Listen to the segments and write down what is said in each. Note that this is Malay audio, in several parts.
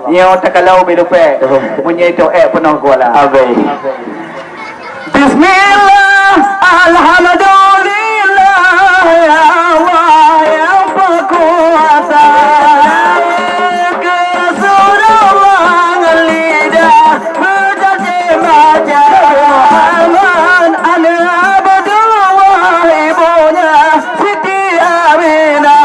Nyo takalau bilupe punya itu penuh kuala. Abai. Bismillah, alhamdulillah, ya Allah ya Pakuasa. Kesurah lidah berjati baca aman ana abdullah ibunya Siti Aminah.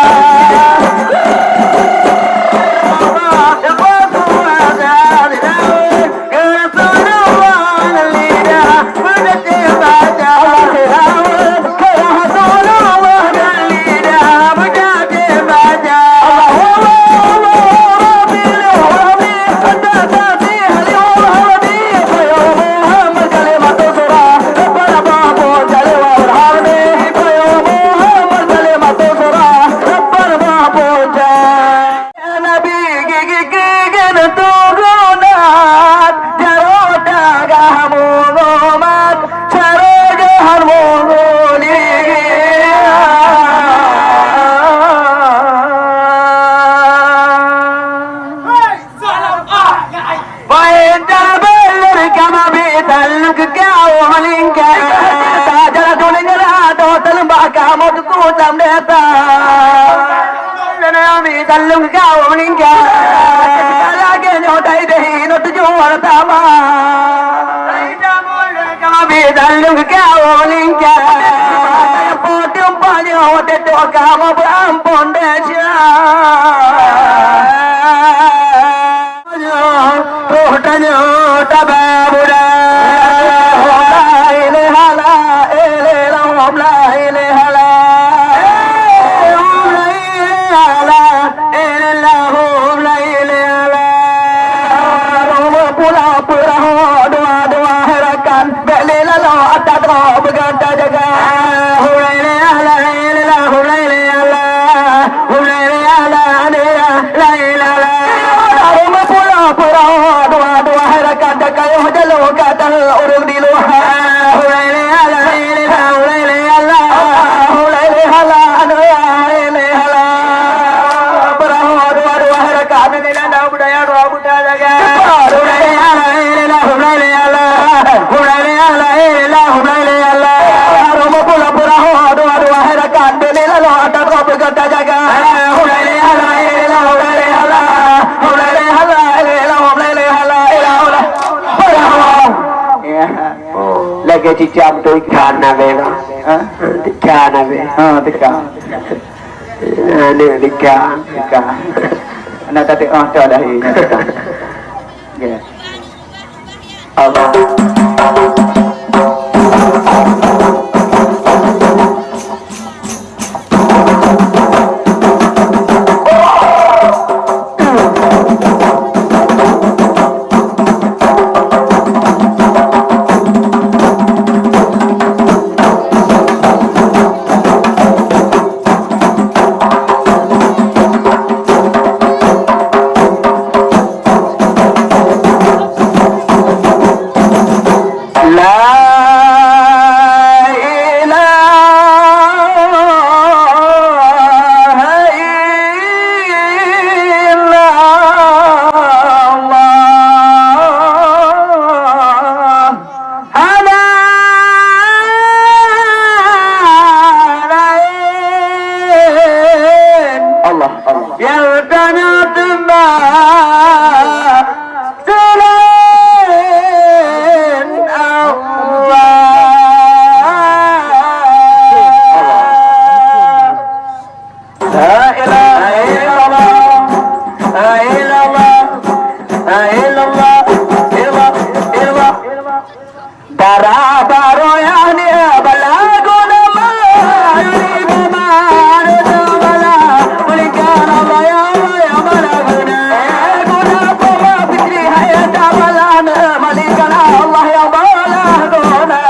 Dalung kau meninggal, lagi nyotai deh, not jual tama. Kami dalung kau meninggal, potong banyak hotel tu kamu berampun desa. Rohanya tababura, ilahala, ilahalam, ilahala. Lagi cicam tu ikan nabe, ikan nabe, ikan, ni ikan, anak tadi tu ada ini, ya, Allah. selain Allah. La ilaha illallah, la illallah, la illallah, illallah, illallah. Dara baro yani balaguna ma yuridu ma arju bala bulikan Allah ya balaguna guna poma fitri hayata balana malikan Allah ya balaguna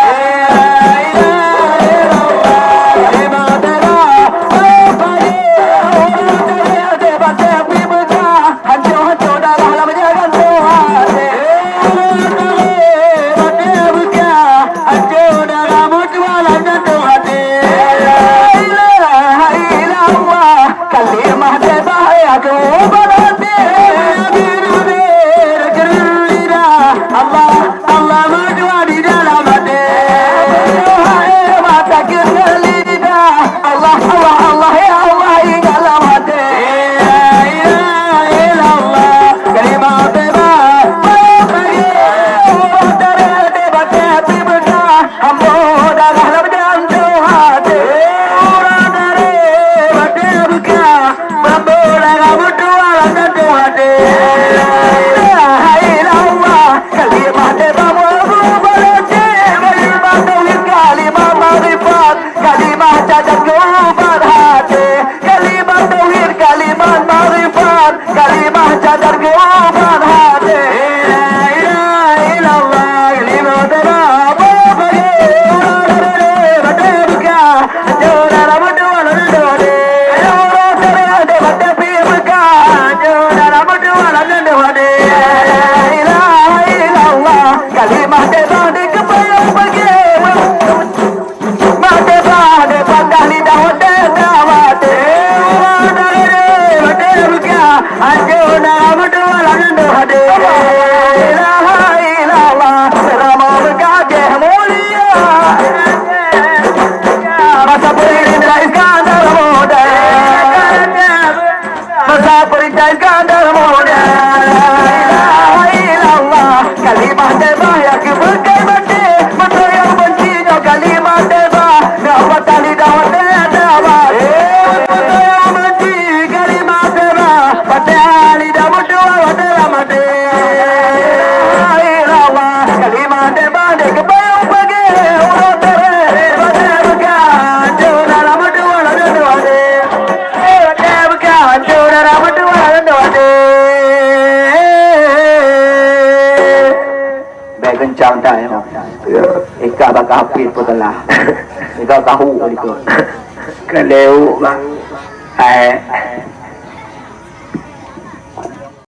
kencang dah ya. Ika bakal hafid pun telah. Ika tahu ni ko. Kalau